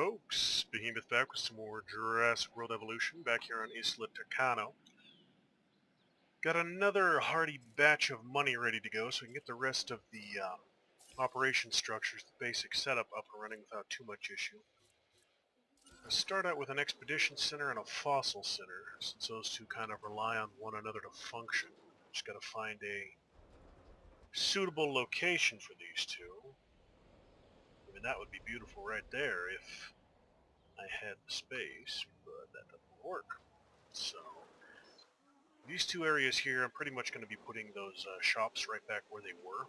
folks, Behemoth back with some more Jurassic World Evolution back here on Isla Tacano. Got another hearty batch of money ready to go so we can get the rest of the operation structures, the basic setup up and running without too much issue. I'll start out with an expedition center and a fossil center, since those two kind of rely on one another to function. Just got to find a suitable location for these two. I mean, that would be beautiful right there if I had the space, but that doesn't work. So, these two areas here, I'm pretty much going to be putting those shops right back where they were.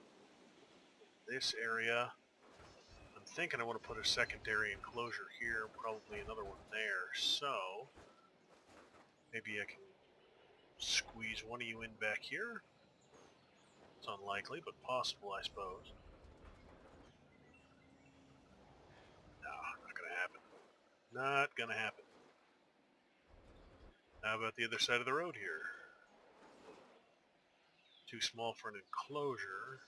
This area, I'm thinking I want to put a secondary enclosure here, probably another one there, so maybe I can squeeze one of you in back here. It's unlikely, but possible, I suppose. No, not gonna happen. Not gonna happen. How about the other side of the road here? Too small for an enclosure.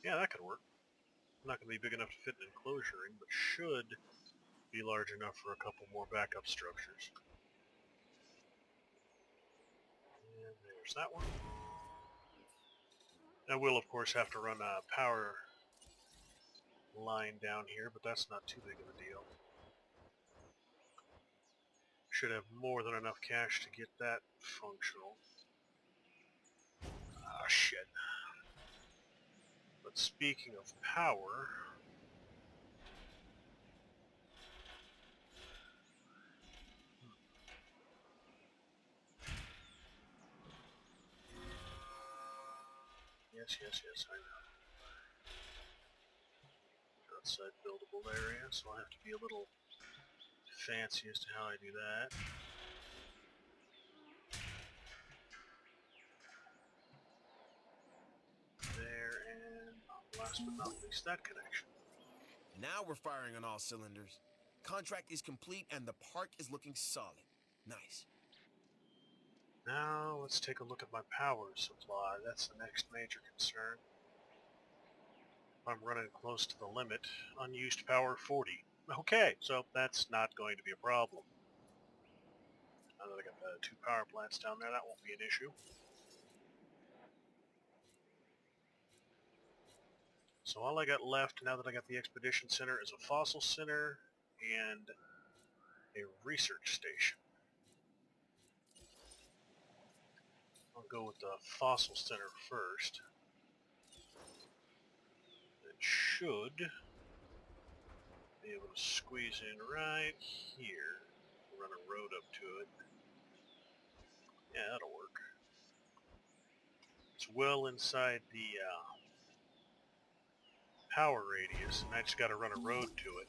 Yeah, that could work. Not going to be big enough to fit an enclosure in, but should be large enough for a couple more backup structures. And there's that one. I will, of course, have to run a power line down here, but that's not too big of a deal. Should have more than enough cash to get that functional. Ah, shit. But speaking of power... Yes, I know. Outside buildable area, so I'll have to be a little fancy as to how I do that. There, and last but not least, that connection. Now we're firing on all cylinders. Contract is complete and the park is looking solid. Nice. Now let's take a look at my power supply. That's the next major concern. I'm running close to the limit. Unused power 40. Okay, so that's not going to be a problem. Now that I got the two power plants down there, that won't be an issue. So all I got left, now that I got the expedition center, is a fossil center and a research station. I'll go with the fossil center first. It should be able to squeeze in right here. Run a road up to it. Yeah, that'll work. It's well inside the power radius, and I just got to run a road to it.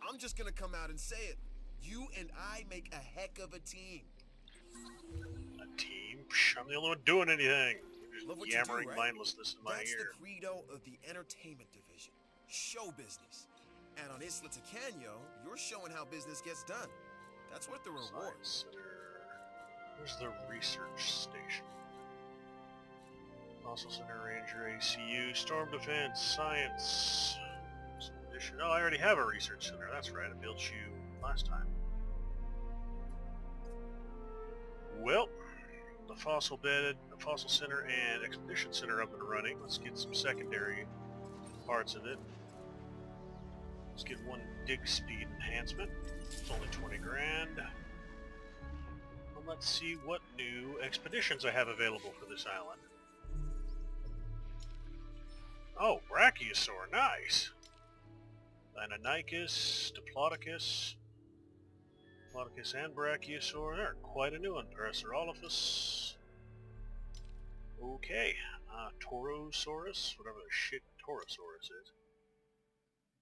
I'm just gonna come out and say it. You and I make a heck of a team. A team? Psh, I'm the only one doing anything. You're just yammering right? mindlessness in my That's ear. the credo of the entertainment division. Show business. And on Isla Tacano, you're showing how business gets done. That's worth the reward. Where's the research station? Fossil Center, Ranger, ACU, Storm Defense, Science. Oh, I already have a research center. That's right. I built you last time. Well, the fossil bed, the fossil center, and expedition center up and running. Let's get some secondary parts of it. Let's get one dig speed enhancement. It's only 20 grand. Well, let's see what new expeditions I have available for this island. Oh, Brachiosaur, nice! Deinonychus, Diplodocus, and Brachiosaur. They're quite a new one. Parasaurolophus. Okay, Torosaurus, whatever the shit Torosaurus is.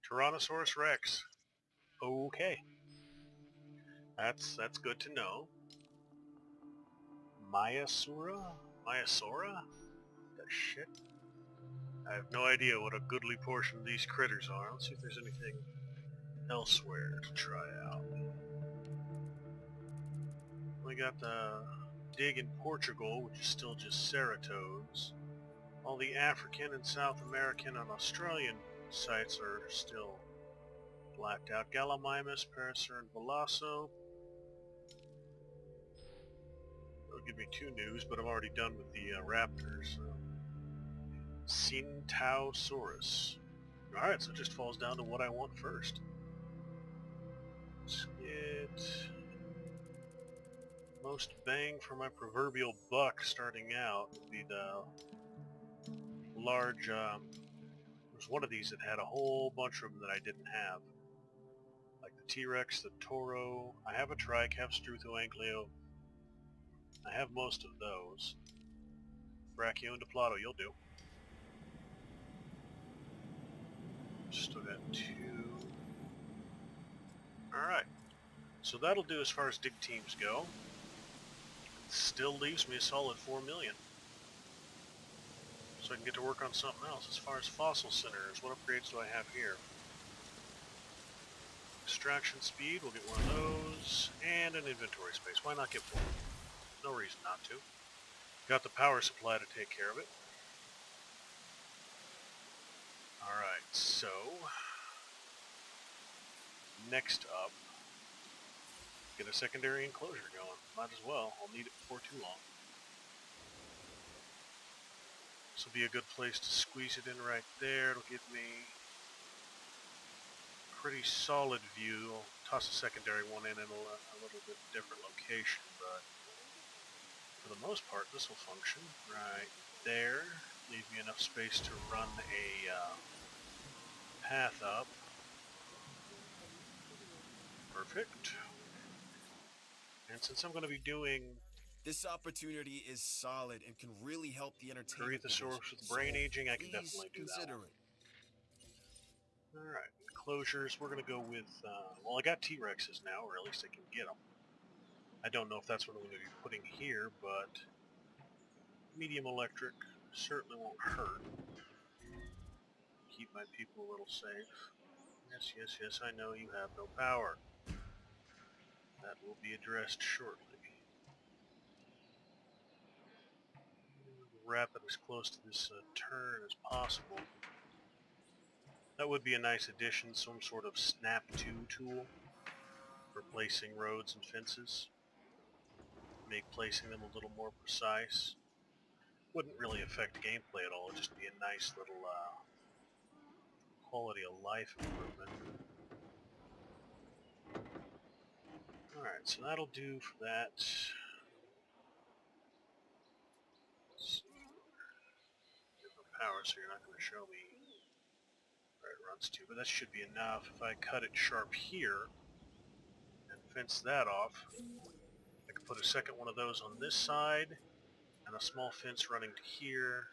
Tyrannosaurus Rex. Okay. That's good to know. Maiasaura? That shit? I have no idea what a goodly portion of these critters are. Let's see if there's anything elsewhere to try out. We got the dig in Portugal, which is still just ceratodes. All the African and South American and Australian sites are still Blacked out Gallimimus, Parasaur, and Veloso. That'll give me 2 news, but I'm already done with the Raptors. So. Centausaurus. Alright, so it just falls down to what I want first. Let's get most bang for my proverbial buck starting out would be the large, there's one of these that had a whole bunch of them that I didn't have. Like the T-Rex, the Toro, I have a Tricaps, Struthoankleo, I have most of those. Brachio and Diplotto, you'll do. Still got 2. Alright, so that'll do as far as dig teams go. Still leaves me a solid 4 million. So I can get to work on something else. As far as fossil centers, what upgrades do I have here? Extraction speed, we'll get one of those, and an inventory space. Why not get one? No reason not to. Got the power supply to take care of it. Alright, so next up, get a secondary enclosure going. Might as well. I'll need it before too long. This will be a good place to squeeze it in right there. It'll give me a pretty solid view. I'll toss a secondary one in a little bit different location, but for the most part this will function right there. Leave me enough space to run a path up. Perfect. And since I'm going to be doing This opportunity is solid and can really help the entertainment Corythosaurus division. with brain aging, I can Please definitely do that consider one. it. Alright, enclosures, we're going to go with, well, I got T-Rexes now, or at least I can get them. I don't know if that's what I'm going to be putting here, but medium electric certainly won't hurt. Keep my people a little safe. Yes, yes, yes, I know you have no power. That will be addressed shortly. Wrap it as close to this turn as possible. That would be a nice addition, some sort of snap-to tool for placing roads and fences. Make placing them a little more precise. Wouldn't really affect gameplay at all, it'd just be a nice little quality of life improvement. Alright, so that'll do for that. Different power, so you're not going to show me where it runs to, but that should be enough. If I cut it sharp here and fence that off, I can put a second one of those on this side and a small fence running to here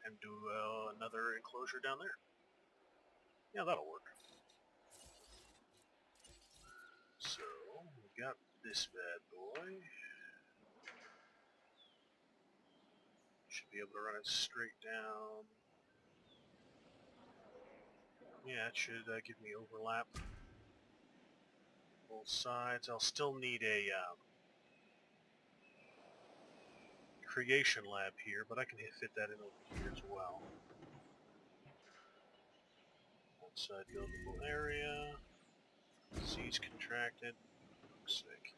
and do another enclosure down there. Yeah, that'll work. So, we got this bad boy. Should be able to run it straight down. Yeah, it should give me overlap. Both sides. I'll still need a creation lab here, but I can fit that in over here as well. Outside buildable area. Seeds contracted. Looks like.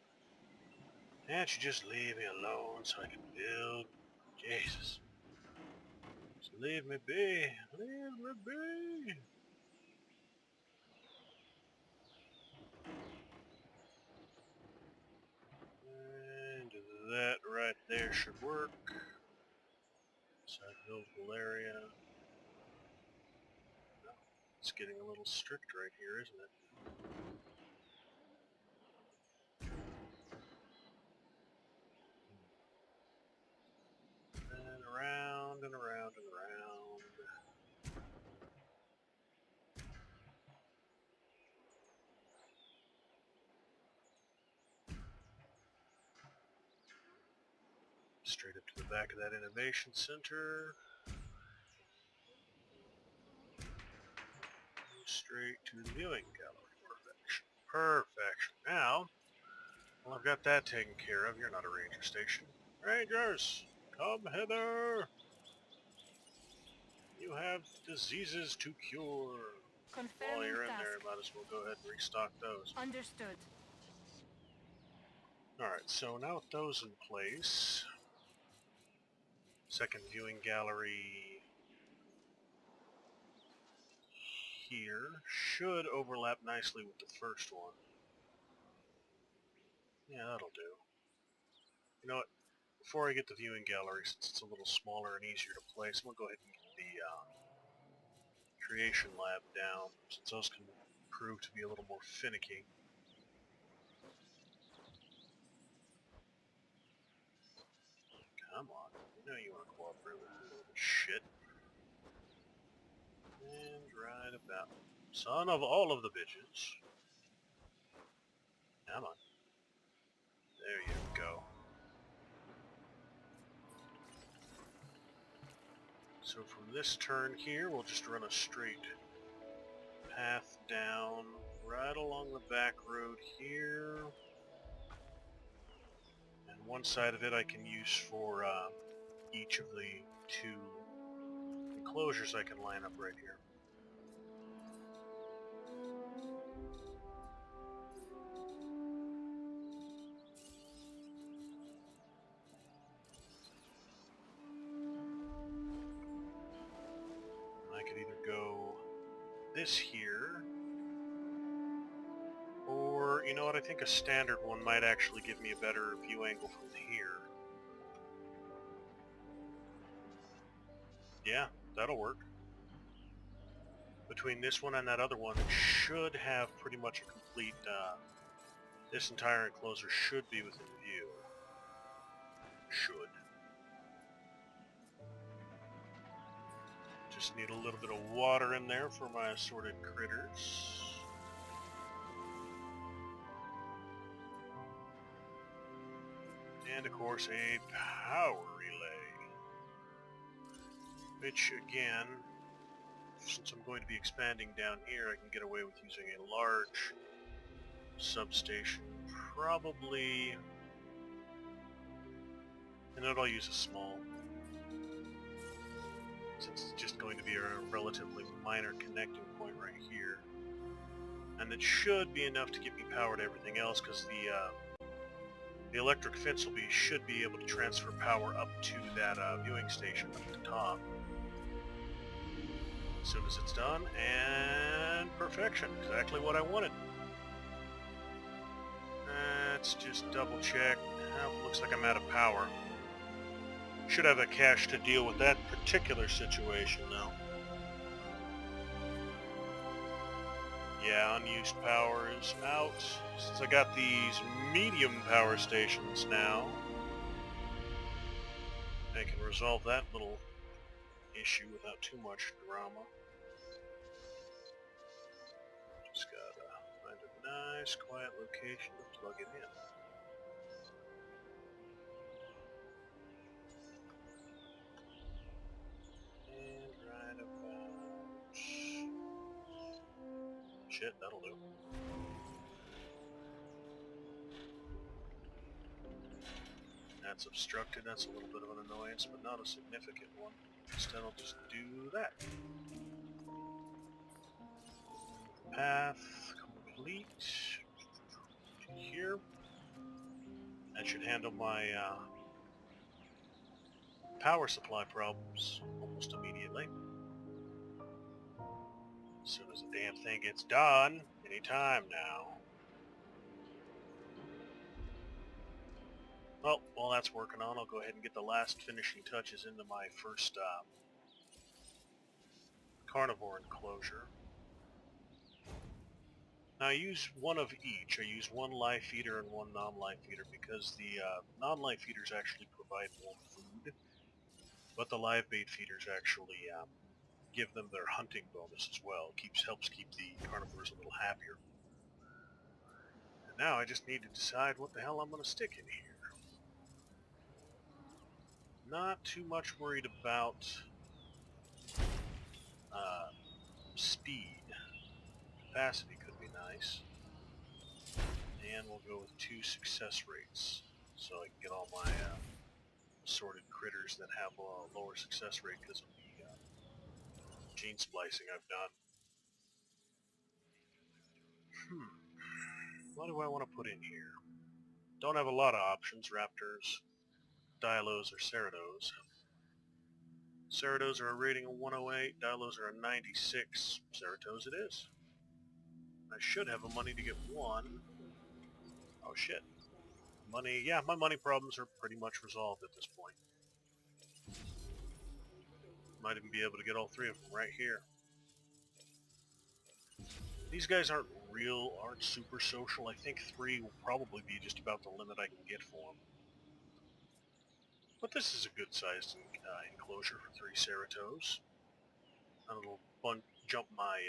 Can't you just leave me alone so I can build? Jesus. Just leave me be. Leave me be. And that right there should work. Outside buildable area. It's getting a little strict right here, isn't it? And around and around and around. Straight up to the back of that innovation center. Straight to the viewing gallery. Perfection. Perfection. Now, well, I've got that taken care of. You're not a ranger station. Rangers, come hither. You have diseases to cure. While Confirming you're in task. there, might as well go ahead and restock those. Understood. Alright, so now with those in place, second viewing gallery here should overlap nicely with the first one. Yeah, that'll do. You know what? Before I get the viewing gallery, since it's a little smaller and easier to place, I'm going to go ahead and get the creation lab down, since those can prove to be a little more finicky. Come on, you know you want to cooperate with me, little shit. And right about. Son of all of the bitches. Come on. There you go. So from this turn here, we'll just run a straight path down right along the back road here. And one side of it I can use for each of the two enclosures I can line up right here. I could either go this here, or, you know what, I think a standard one might actually give me a better view angle from here. Yeah, that'll work. Between this one and that other one, it should have pretty much a complete, this entire enclosure should be within view. Should. Just need a little bit of water in there for my assorted critters. And of course a power relay. Which again, since I'm going to be expanding down here, I can get away with using a large substation. Probably... And I'll use a small, since it's just going to be a relatively minor connecting point right here. And it should be enough to get me power to everything else, because the electric fence should be able to transfer power up to that viewing station up at the top. As soon as it's done, and perfection, exactly what I wanted. Let's just double check. Looks like I'm out of power. Should have a cache to deal with that particular situation now. Yeah, unused power is out. Since I got these medium power stations now, I can resolve that little issue without too much drama. Just gotta find a nice quiet location to plug it in. And right about... Shit, that'll do. That's obstructed, that's a little bit of an annoyance, but not a significant one. Instead I'll just do that. Path complete. Here. That should handle my power supply problems almost immediately. As soon as the damn thing gets done, anytime now. Well, while that's working on, I'll go ahead and get the last finishing touches into my first carnivore enclosure. Now I use one of each. I use one live feeder and one non-live feeder because the non-live feeders actually provide more food, but the live bait feeders actually give them their hunting bonus as well. Helps keep the carnivores a little happier. And now I just need to decide what the hell I'm going to stick in here. Not too much worried about speed. Capacity could be nice. And we'll go with 2 success rates, so I can get all my assorted critters that have a lower success rate because of the gene splicing I've done. What do I want to put in here? Don't have a lot of options. Raptors, Dilos, or Ceratos. Ceratos are a rating of 108, Dilos are a 96. Ceratos it is. I should have the money to get one. Oh shit. Money, yeah, my money problems are pretty much resolved at this point. Might even be able to get all three of them right here. These guys aren't super social. I think 3 will probably be just about the limit I can get for them. But this is a good-sized enclosure for 3 Ceratos. And it'll jump my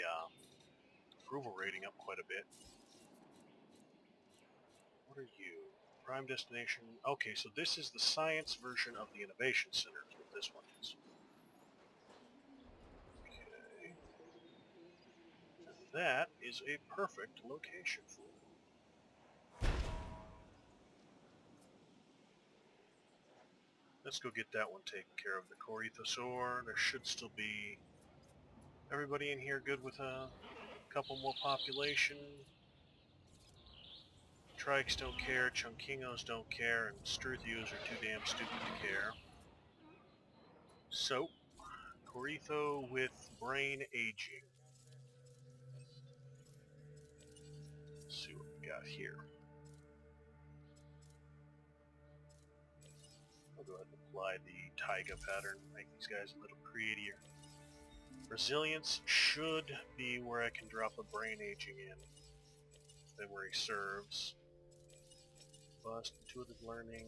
approval rating up quite a bit. What are you? Prime destination. Okay, so this is the science version of the innovation center is what this one is. Okay. And that is a perfect location for it. Let's go get that one taken care of. The Corythosaur. There should still be everybody in here good with a couple more population. Trikes don't care, Chunkingos don't care, and Struthios are too damn stupid to care. So, Corytho with brain aging. Let's see what we got here. I'll go ahead and apply the Taiga pattern, make these guys a little creatier. Resilience should be where I can drop a brain aging in. Memory serves. Bust, intuitive learning,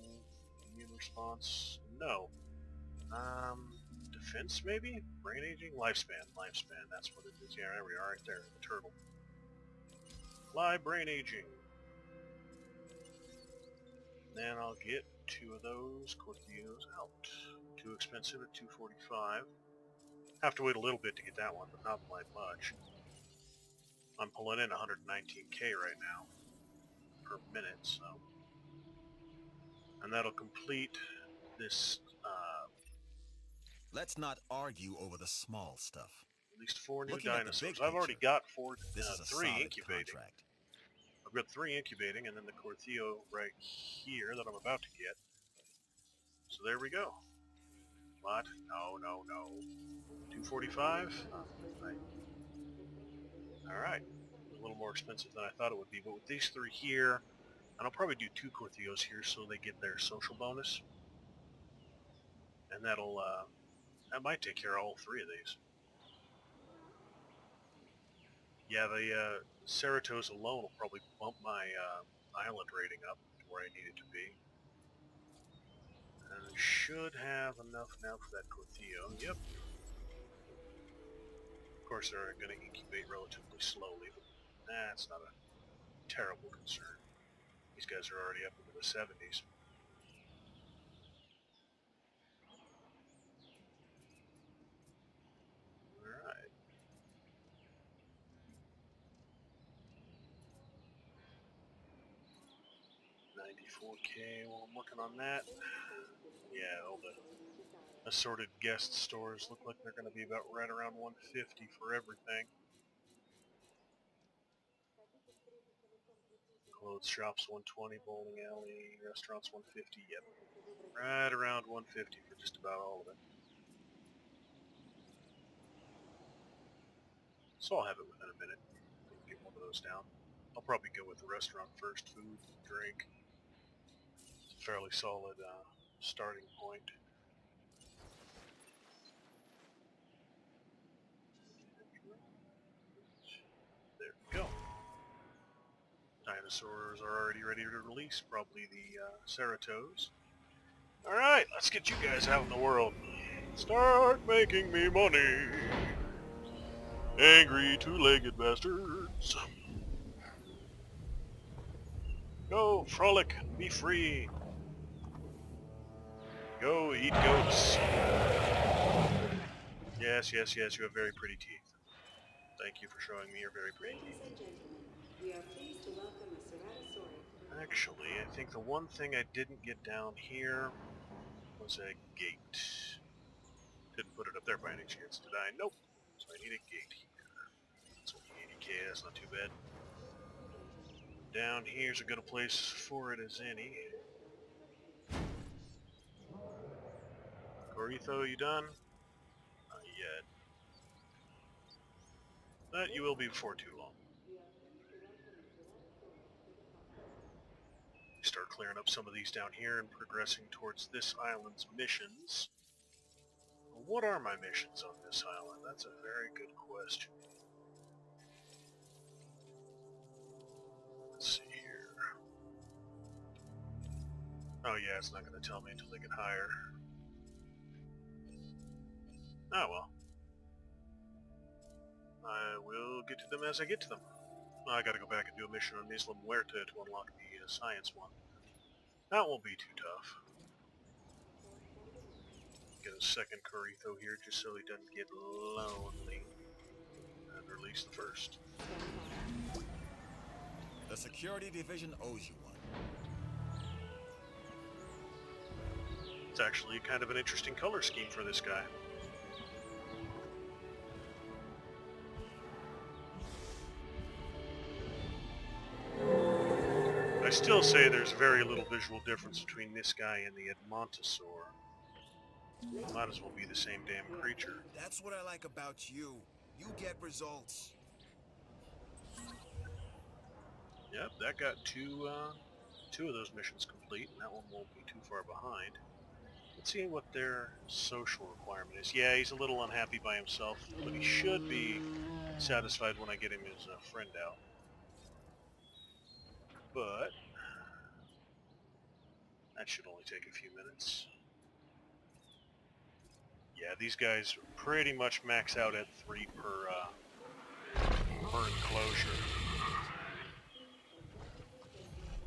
immune response, no. Defense maybe? Brain aging? Lifespan, that's what it is. Yeah, there we are, right there, the turtle. Fly brain aging. Then I'll get 2 of those Cortheos out. Too expensive at 245. Have to wait a little bit to get that one, but not by much. I'm pulling in 119k right now per minute, so. And that'll complete this, Let's not argue over the small stuff. at least 4 new Looking at the dinosaurs. big I've already picture, got this is a 3 solid incubating. contract. I've got 3 incubating, and then the Cortheo right here that I'm about to get. So there we go. What? No. 245? Right. Alright. A little more expensive than I thought it would be, but with these 3 here, and I'll probably do 2 Cortheos here so they get their social bonus. And that'll, that might take care of all 3 of these. Yeah, the Ceratos alone will probably bump my island rating up to where I need it to be. And I should have enough now for that Cortheo. Yep. Of course, they're going to incubate relatively slowly, but that's not a terrible concern. These guys are already up into the 70s. Alright. $94k while I'm working on that. Yeah, all the assorted guest stores look like they're going to be about right around 150 for everything. Clothes shops 120, bowling alley, restaurants 150, yep. Right around 150 for just about all of it. So I'll have it within a minute. Get one of those down. I'll probably go with the restaurant first, food, drink. It's a fairly solid starting point. There we go. Dinosaurs are already ready to release, probably the Ceratos. Alright, let's get you guys out in the world. Start making me money. Angry two-legged bastards. Go, frolic, be free. Go, eat goats. Yes, you have very pretty teeth. Thank you for showing me your very pretty teeth. We are pleased to welcome a Ceratosaurus. Actually, I think the one thing I didn't get down here was a gate. Didn't put it up there by any chance, did I? Nope. So I need a gate here. That's only 80k, that's not too bad. down here's as good a place for it as any. Coritho, you done? Not yet. But you will be before too long. Start clearing up some of these down here and progressing towards this island's missions. What are my missions on this island? That's a very good question. Let's see here. Oh yeah, it's not going to tell me until they get higher. Oh well. I will get to them as I get to them. I gotta go back and do a mission on Isla Muerta to unlock the science one. That won't be too tough. Get a second Coritho here just so he doesn't get lonely. And release the first. The security division owes you one. It's actually kind of an interesting color scheme for this guy. I still say there's very little visual difference between this guy and the Edmontosaur. Might as well be the same damn creature. That's what I like about you. You get results. Yep, that got two of those missions complete, and that one won't be too far behind. Let's see what their social requirement is. Yeah, he's a little unhappy by himself, but he should be satisfied when I get him his friend out. But that should only take a few minutes. Yeah, these guys pretty much max out at 3 per enclosure.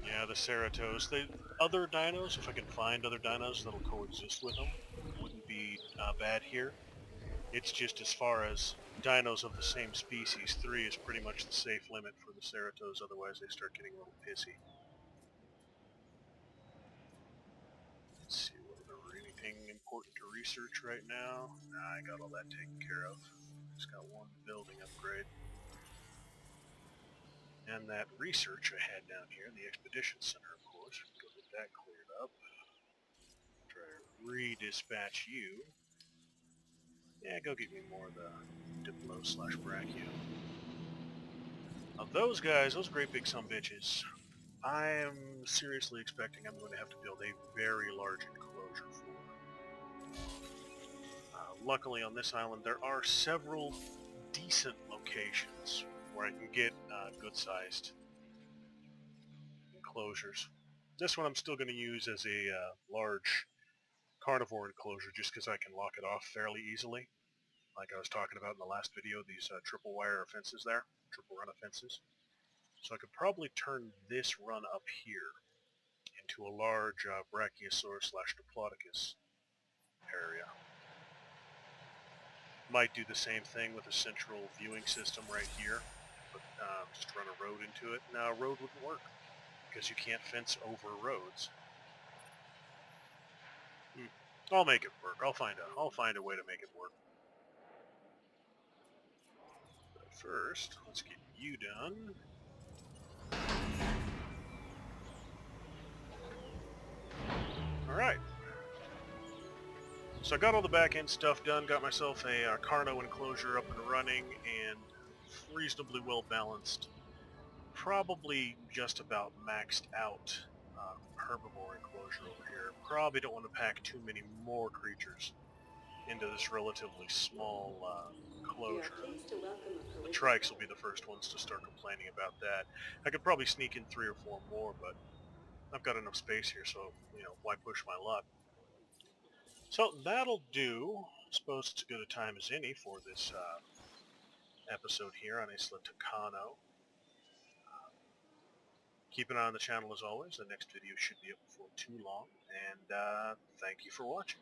Yeah, the Ceratos. Other dinos, if I can find other dinos that'll coexist with them, wouldn't be bad here. It's just as far as dinos of the same species, 3 is pretty much the safe limit for the Ceratos, otherwise they start getting a little pissy. Let's see, anything important to research right now? Nah, I got all that taken care of. Just got one building upgrade. And that research I had down here, the Expedition Center, of course. Go get that cleared up. Try to redispatch you. Yeah, go get me more of the Diplo/Brachio. Now those guys, those great big sumbitches, I am seriously expecting I'm going to have to build a very large enclosure for. Luckily on this island there are several decent locations where I can get good-sized enclosures. This one I'm still going to use as a large carnivore enclosure just because I can lock it off fairly easily. Like I was talking about in the last video, these triple wire fences there, triple run of fences. So I could probably turn this run up here into a large Brachiosaurus/Diplodocus area. Might do the same thing with a central viewing system right here, but just run a road into it. Now, a road wouldn't work because you can't fence over roads. I'll make it work. I'll find a way to make it work. But first, let's get you done. All right. So I got all the back-end stuff done, got myself a Carno enclosure up and running, and reasonably well balanced. Probably just about maxed out herbivore enclosure over here. Probably don't want to pack too many more creatures into this relatively small enclosure. The trikes will be the first ones to start complaining about that. I could probably sneak in 3 or 4 more, but I've got enough space here, so, why push my luck? So that'll do. I suppose it's as good a time as any for this episode here on Isla Tacano. Keep an eye on the channel as always. The next video should be up before too long. And thank you for watching.